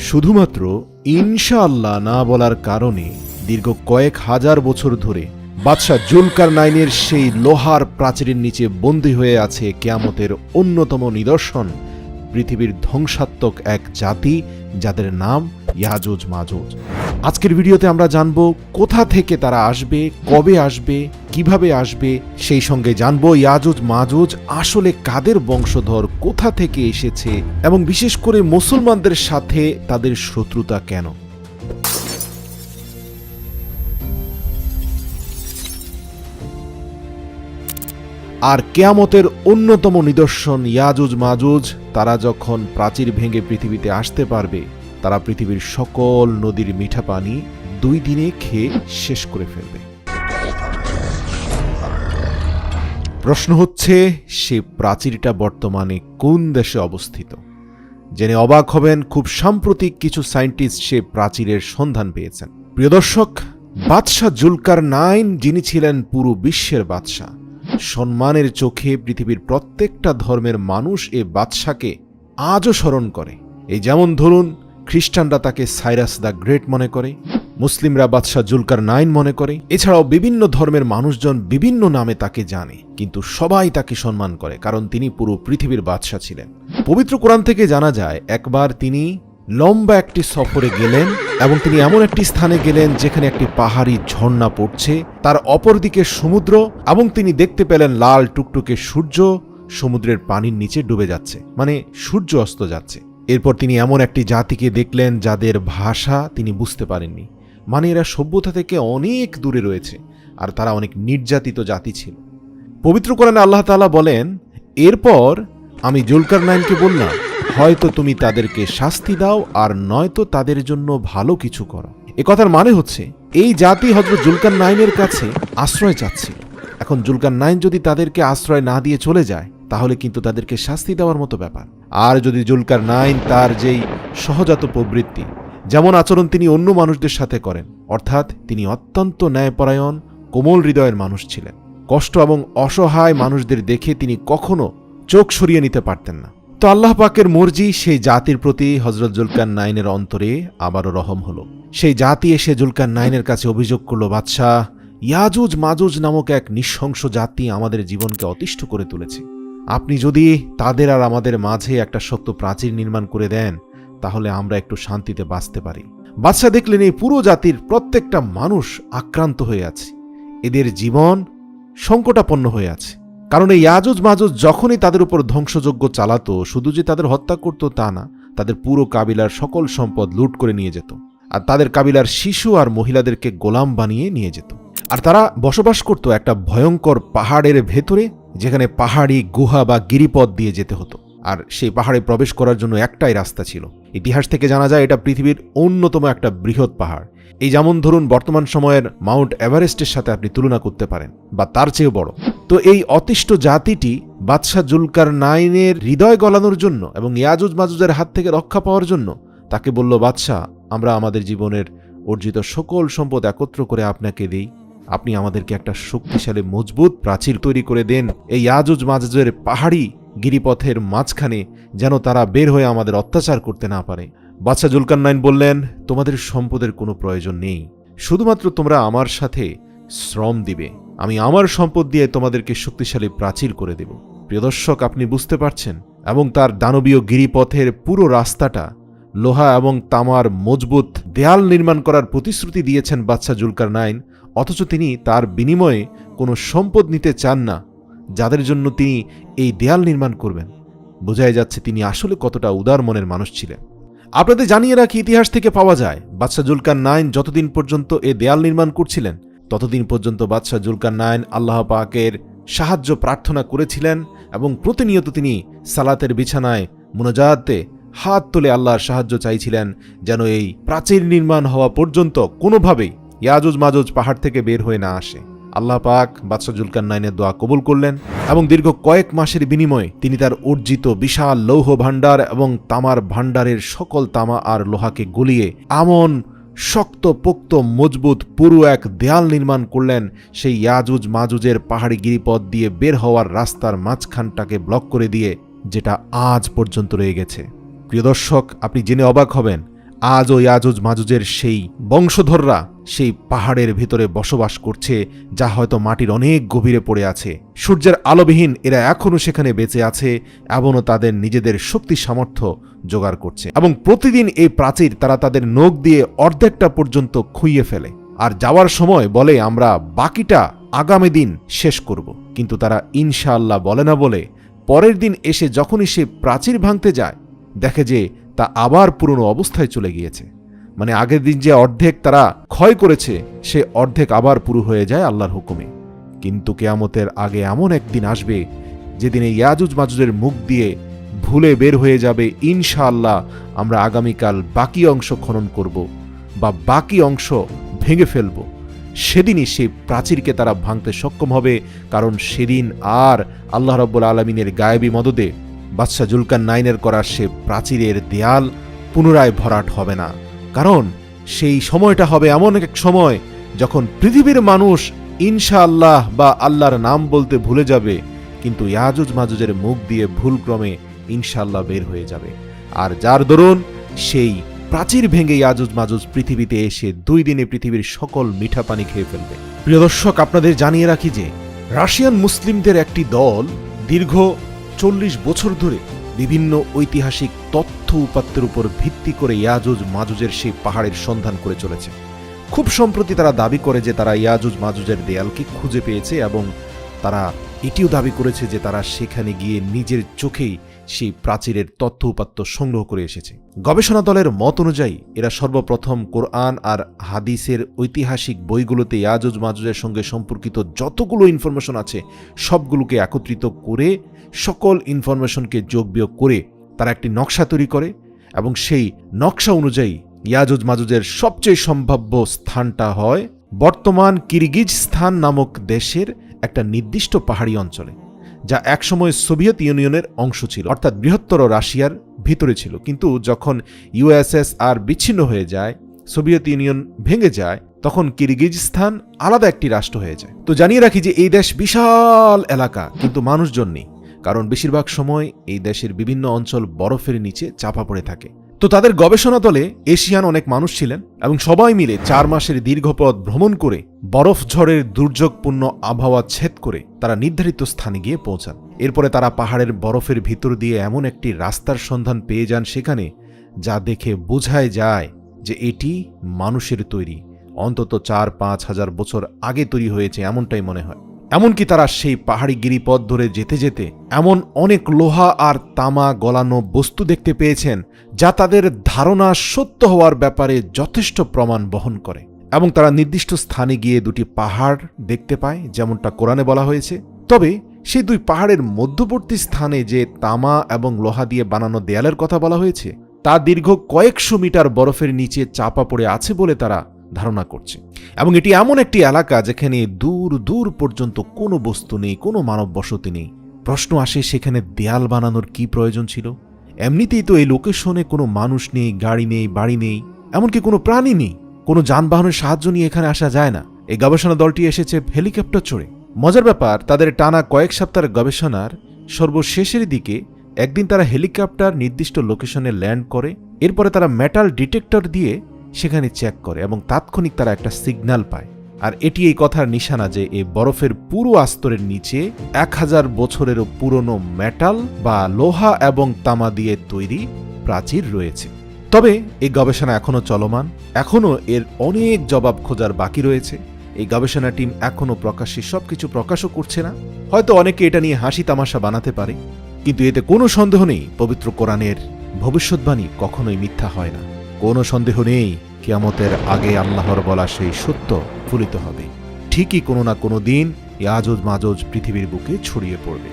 শুধুমাত্র ইনশাআল্লাহ না বলার কারণে দীর্ঘ কয়েক হাজার বছর ধরে বাদশাহ জুলকারনাইনের সেই লোহার প্রাচীরের নিচে বন্দী হয়ে আছে কিয়ামতের অন্যতম নিদর্শন, পৃথিবীর ধ্বংসাত্মক এক জাতি যাদের নাম ইয়াজুজ মাজুজ। আজকের ভিডিওতে আমরা জানব কোথা থেকে তারা আসবে, কবে আসবে, কিভাবে আসবে, সেই সঙ্গে জানব ইয়াজুজ মাজুজ আসলে কাদের বংশধর, কোথা থেকে এসেছে এবং বিশেষ করে মুসলমানদের সাথে তাদের শত্রুতা কেন। আর কিয়ামতের অন্যতম নিদর্শন ইয়াজুজ মাজুজ, তারা যখন প্রাচীর ভেঙে পৃথিবীতে আসতে পারবে, তারা পৃথিবীর সকল নদীর মিঠা পানি 2 দিনে খেয়ে শেষ করে ফেলবে। প্রশ্ন হচ্ছে, সে প্রাচীরটা বর্তমানে কোন দেশে অবস্থিত? জেনে অবাক হবেন, খুব সাম্প্রতিক কিছু সায়েন্টিস্ট সে প্রাচীরের সন্ধান পেয়েছেন। প্রিয় দর্শক, বাদশাহ জুলকারনাইন যিনি ছিলেন পুরো বিশ্বের বাদশাহ, সম্মানের চোখে পৃথিবীর প্রত্যেকটা ধর্মের মানুষ এ বাদশাকে আজও স্মরণ করে। এই যেমন ধরুন, খ্রিস্টানরা তাকে সাইরাস দ্য গ্রেট মনে করে, মুসলিমরা বাদশাহ জুলকারনাইন মনে করে, এছাড়াও বিভিন্ন ধর্মের মানুষজন বিভিন্ন নামে তাকে জানে, কিন্তু সবাই তাকে সম্মান করে কারণ তিনি পুরো পৃথিবীর বাদশাহ ছিলেন। পবিত্র কোরআন থেকে জানা যায়, একবার তিনি লম্বা একটি সফরে গেলেন এবং তিনি এমন একটি স্থানে গেলেন যেখানে একটি পাহাড়ি ঝর্ণা পড়ছে, তার অপরদিকে সমুদ্র, এবং তিনি দেখতে পেলেন লাল টুকটুকে সূর্য সমুদ্রের পানির নিচে ডুবে যাচ্ছে, মানে সূর্য অস্ত যাচ্ছে। এরপর তিনি এমন একটি জাতিকে দেখলেন যাদের ভাষা তিনি বুঝতে পারেননি, মানে এরা সভ্যতা থেকে অনেক দূরে রয়েছে আর তারা অনেক নির্যাতিত জাতি ছিল। পবিত্র কোরআনে আল্লাহ তাআলা বলেন, এরপর আমি জুলকারনাইনকে বললাম, হয়তো তুমি তাদেরকে শাস্তি দাও আর নয়তো তাদের জন্য ভালো কিছু করো। এ কথার মানে হচ্ছে, এই জাতি হযরত জুলকারনাইনের কাছে আশ্রয় চাচ্ছিল। এখন জুলকারনাইন যদি তাদেরকে আশ্রয় না দিয়ে চলে যায়, তাহলে কিন্তু তাদেরকে শাস্তি দেওয়ার মতো ব্যাপার। আর যদি জুলকারনাইন তার যেই সহজাত প্রবৃত্তি, যেমন আচরণ তিনি অন্য মানুষদের সাথে করেন, অর্থাৎ তিনি অত্যন্ত ন্যায়পরায়ণ, কোমল হৃদয়ের মানুষ ছিলেন, কষ্ট এবং অসহায় মানুষদের দেখে তিনি কখনো চোখ সরিয়ে নিতে পারতেন না। তো আল্লাহ পাকের মর্জি, সেই জাতির প্রতি হযরত জুলকারনাইনের অন্তরে আবারও রহম হলো। সেই জাতি এসে জুলকারনাইনের কাছে অভিযোগ করল, বাদশাহ, ইয়াজুজ মাজুজ নামক এক নৃশংস জাতি আমাদের জীবনকে অতিষ্ঠ করে তুলেছে। আপনি যদি তাদের আর আমাদের মাঝে একটা শক্ত প্রাচীর নির্মাণ করে দেন, তাহলে আমরা একটু শান্তিতে বাঁচতে পারি। বাদশাহ দেখলেন এই পুরো জাতির প্রত্যেকটা মানুষ আক্রান্ত হয়ে আছে, এদের জীবন সংকটাপন্ন হয়ে আছে। কারণ এই ইয়াজুজ মাজুজ যখনই তাদের উপর ধ্বংসযজ্ঞ চালাতো, শুধু যে তাদের হত্যা করত তা না, তাদের পুরো কাবিলার সকল সম্পদ লুট করে নিয়ে যেত, আর তাদের কাবিলার শিশু আর মহিলাদেরকে গোলাম বানিয়ে নিয়ে যেত। আর তারা বসবাস করত একটা ভয়ঙ্কর পাহাড়ের ভেতরে, যেখানে পাহাড়ি গুহা বা গিরিপথ দিয়ে যেতে হতো, আর সেই পাহাড়ে প্রবেশ করার জন্য একটাই রাস্তা ছিল। ইতিহাস থেকে জানা যায় এটা পৃথিবীর অন্যতম একটা বৃহৎ পাহাড়। এই যেমন ধরুন, বর্তমান সময়ের মাউন্ট এভারেস্টের সাথে আপনি তুলনা করতে পারেন, বা তার চেয়েও বড়। তো এই অতিষ্ঠ জাতিটি বাদশাহ জুলকারনাইনের হৃদয় গলানোর জন্য এবং ইয়াজুজ মাজুজের হাত থেকে রক্ষা পাওয়ার জন্য তাকে বলল, বাদশাহ, আমরা আমাদের জীবনের অর্জিত সকল সম্পদ একত্র করে আপনাকে দিই, আপনি আমাদেরকে একটা শক্তিশালী মজবুত প্রাচীর তৈরি করে দেন এই ইয়াজুজ মাজুজের পাহাড়ি গিরিপথের মাঝখানে, যেন তারা বের হয়ে আমাদের অত্যাচার করতে না পারে। বাদশাহ জুলকারনাইন বললেন, তোমাদের সম্পদের কোনো প্রয়োজন নেই, শুধুমাত্র তোমরা আমার সাথে শ্রম দিবে, আমি আমার সম্পদ দিয়ে তোমাদেরকে শক্তিশালী প্রাচীর করে দেব। প্রিয় দর্শক, আপনি বুঝতে পারছেন, এবং তার দানবীয় গিরিপথের পুরো রাস্তাটা লোহা এবং তামার মজবুত দেয়াল নির্মাণ করার প্রতিশ্রুতি দিয়েছেন বাদশাহ জুলকারনাইন, অথচ তিনি তার বিনিময়ে কোনো সম্পদ নিতে চান না, যাদের জন্য তিনি এই দেয়াল নির্মাণ করবেন। বোঝাই যাচ্ছে তিনি আসলে কতটা উদার মনের মানুষ ছিলেন। আপনাদের জানিয়ে রাখি, ইতিহাস থেকে পাওয়া যায়, বাদশাহ জুলকারনাইন যতদিন পর্যন্ত এ দেয়াল নির্মাণ করছিলেন, ততদিন পর্যন্ত বাদশাহ জুলকারনাইন আল্লাহ পাকের সাহায্য প্রার্থনা করেছিলেন এবং প্রতিনিয়ত তিনি সালাতের বিছানায় মুনাজাতে হাত তুলে আল্লাহর সাহায্য চাইছিলেন, যেন এই প্রাচীর নির্মাণ হওয়া পর্যন্ত কোনোভাবেই ইয়াজুজ মাজুজ পাহাড় থেকে বের হয়ে না আসে। আল্লাহ পাক বাদশাহ জুলকারনাইনের দোয়া কবুল করলেন এবং দীর্ঘ কয়েক মাসের বিনিময়ে তিনি তার অর্জিত বিশাল লৌহ ভাণ্ডার এবং তামার ভাণ্ডারের সকল তামা আর লোহাকে গলিয়ে এমন শক্ত পোক্ত মজবুত পুরো এক দেয়াল নির্মাণ করলেন, সেই ইয়াজুজ মাজুজের পাহাড়ি গিরিপথ দিয়ে বের হওয়ার রাস্তার মাঝখানটাকে ব্লক করে দিয়ে, যেটা আজ পর্যন্ত রয়ে গেছে। প্রিয় দর্শক, আপনি জেনে অবাক হবেন, আজও ইয়াজুজ মাজুজের সেই বংশধররা সেই পাহাড়ের ভিতরে বসবাস করছে, যা হয়তো মাটির অনেক গভীরে পড়ে আছে। সূর্যের আলোবিহীন এরা এখনও সেখানে বেঁচে আছে, এমনও তাদের নিজেদের শক্তি সামর্থ্য জোগাড় করছে, এবং প্রতিদিন এই প্রাচীর তারা তাদের নখ দিয়ে অর্ধেকটা পর্যন্ত খুইয়ে ফেলে, আর যাওয়ার সময় বলে আমরা বাকিটা আগামী দিন শেষ করব। কিন্তু তারা ইনশাআল্লাহ বলে না বলে পরের দিন এসে যখনই সে প্রাচীর ভাঙতে যায়, দেখে যে তা আবার পুরনো অবস্থায় চলে গিয়েছে। মানে আগের দিন যে অর্ধেক তারা ক্ষয় করেছে, সে অর্ধেক আবার পুরো হয়ে যায় আল্লাহর হুকুমে। কিন্তু কিয়ামতের আগে এমন একদিন আসবে যেদিন এই ইয়াজুজ মাজুজের মুখ দিয়ে ভুলে বের হয়ে যাবে ইনশাআল্লাহ আমরা আগামীকাল বাকি অংশ খনন করব বা বাকি অংশ ভেঙে ফেলব। সেদিনই সেই প্রাচীরকে তারা ভাঙতে সক্ষম হবে, কারণ সেদিন আর আল্লাহ রাব্বুল আলামিনের গায়েবী মদদে বাদশাহ জুলকারনাইনের করা সে প্রাচীরের দেয়াল পুনরায় ভরাট হবে না। কারণ সেই সময়টা হবে এমন এক সময় যখন পৃথিবীর মানুষ ইনশাআল্লাহ বা আল্লাহর নাম বলতে ভুলে যাবে, কিন্তু ইয়াজুজ মাজুজের মুখ দিয়ে ভুলক্রমে ইনশাআল্লাহ বের হয়ে যাবে। আর যার দরুন সেই প্রাচীর ভেঙে ইয়াজুজ মাজুজ পৃথিবীতে এসে 2 দিনে পৃথিবীর সকল মিঠা পানি খেয়ে ফেলবে। প্রিয় দর্শক, আপনাদের জানিয়ে রাখি যে রাশিয়ান মুসলিমদের একটি দল দীর্ঘ 40 বছর ধরে বিভিন্ন ঐতিহাসিক তথ্য উপাত্তের উপর ভিত্তি করে ইয়াজুজ মাজুজের সেই পাহাড়ের সন্ধান করে চলেছে। খুব সম্প্রতি তারা দাবি করে যে তারা ইয়াজুজ মাজুজের দেয়ালকে খুঁজে পেয়েছে, এবং তারা এটিও দাবি করেছে যে তারা সেখানে গিয়ে নিজের চোখেই সেই প্রাচীরের তথ্য উপাত্ত সংগ্রহ করে এসেছে। গবেষণা দলের মত অনুযায়ী এরা সর্বপ্রথম কোরআন আর হাদিসের ঐতিহাসিক বইগুলোতে ইয়াজুজ মাজুজের সঙ্গে সম্পর্কিত যতগুলো ইনফরমেশন আছে সবগুলোকে একত্রিত করে সকল ইনফরমেশনকে যোগ বিয়োগ করে তারা একটি নকশা তৈরি করে, এবং সেই নকশা অনুযায়ী ইয়াজুজ মাজুজের সবচেয়ে সম্ভাব্য স্থানটা হয় বর্তমান কিরগিজস্তান নামক দেশের একটা নির্দিষ্ট পাহাড়ি অঞ্চলে, যা একসময় সোভিয়েত ইউনিয়নের অংশ ছিল, অর্থাৎ বৃহত্তর রাশিয়ার ভিতরে ছিল। কিন্তু যখন ইউএসএসআর বিচ্ছিন্ন হয়ে যায়, সোভিয়েত ইউনিয়ন ভেঙে যায়, তখন কিরগিজস্তান আলাদা একটি রাষ্ট্র হয়ে যায়। তো জানিয়ে রাখি যে এই দেশ বিশাল এলাকা, কিন্তু মানুষজন নেই, কারণ বেশিরভাগ সময় এই দেশের বিভিন্ন অঞ্চল বরফের নিচে চাপা পড়ে থাকে। তো তাদের গবেষণা দলে এশিয়ান অনেক মানুষ ছিলেন, এবং সবাই মিলে 4 মাসের দীর্ঘ পথ ভ্রমণ করে বরফ ঝড়ের দুর্যোগপূর্ণ আবহাওয়া ছেদ করে তারা নির্ধারিত স্থানে গিয়ে পৌঁছান। এরপরে তারা পাহাড়ের বরফের ভিতর দিয়ে এমন একটি রাস্তার সন্ধান পেয়ে যান সেখানে, যা দেখে বোঝায় যায় যে এটি মানুষের তৈরি, অন্তত 4-5 হাজার বছর আগে তৈরি হয়েছে এমনটাই মনে হয়। এমনকি তারা সেই পাহাড়ি গিরিপথ ধরে যেতে যেতে এমন অনেক লোহা আর তামা গলানো বস্তু দেখতে পেয়েছেন যা তাদের ধারণা সত্য হওয়ার ব্যাপারে যথেষ্ট প্রমাণ বহন করে। এবং তারা নির্দিষ্ট স্থানে গিয়ে 2টি পাহাড় দেখতে পায়, যেমনটা কোরআনে বলা হয়েছে। তবে সেই 2 পাহাড়ের মধ্যবর্তী স্থানে যে তামা এবং লোহা দিয়ে বানানো দেয়ালের কথা বলা হয়েছে, তা দীর্ঘ কয়েকশো মিটার বরফের নিচে চাপা পড়ে আছে বলে তারা ধারণা করছে। এবং এটি এমন একটি এলাকা যেখানে দূর দূর পর্যন্ত কোনো বস্তু নেই, কোনো মানব বসতি নেই। প্রশ্ন আসে, সেখানে দেয়াল বানানোর কি প্রয়োজন ছিল? এমনিতেই তো এই লোকেশনে কোনো মানুষ নেই, গাড়ি নেই, বাড়ি নেই, এমনকি কোনো প্রাণী নেই। কোনো যানবাহনের সাহায্য নিয়ে এখানে আসা যায় না। এই গবেষণা দলটি এসেছে হেলিকপ্টার চড়ে। মজার ব্যাপার, তাদের টানা কয়েক সপ্তাহের গবেষণার সর্বশেষের দিকে একদিন তারা হেলিকপ্টার নির্দিষ্ট লোকেশনে ল্যান্ড করে। এরপরে তারা মেটাল ডিটেক্টর দিয়ে সেখানে চেক করে, এবং তাৎক্ষণিক তারা একটা সিগন্যাল পায়। আর এটি এই কথার নিশানা যে এই বরফের পুরো আস্তরের নিচে 1000 বছরেরও পুরনো মেটাল বা লোহা এবং তামা দিয়ে তৈরি প্রাচীর রয়েছে। তবে এই গবেষণা এখনও চলমান, এখনও এর অনেক জবাব খোঁজার বাকি রয়েছে। এই গবেষণা টিম এখনও প্রকাশ্যে সবকিছু প্রকাশও করছে না। হয়তো অনেকে এটা নিয়ে হাসি তামাশা বানাতে পারে, কিন্তু এতে কোনো সন্দেহ নেই পবিত্র কোরআনের ভবিষ্যৎবাণী কখনোই মিথ্যা হয় না। কোনো সন্দেহ নেই কিয়ামতের আগে আল্লাহর বলা সেই সত্য ফলিত হবে। ঠিকই কোনো না কোনো দিন ইয়াজুজ মাজুজ পৃথিবীর বুকে ছড়িয়ে পড়বে।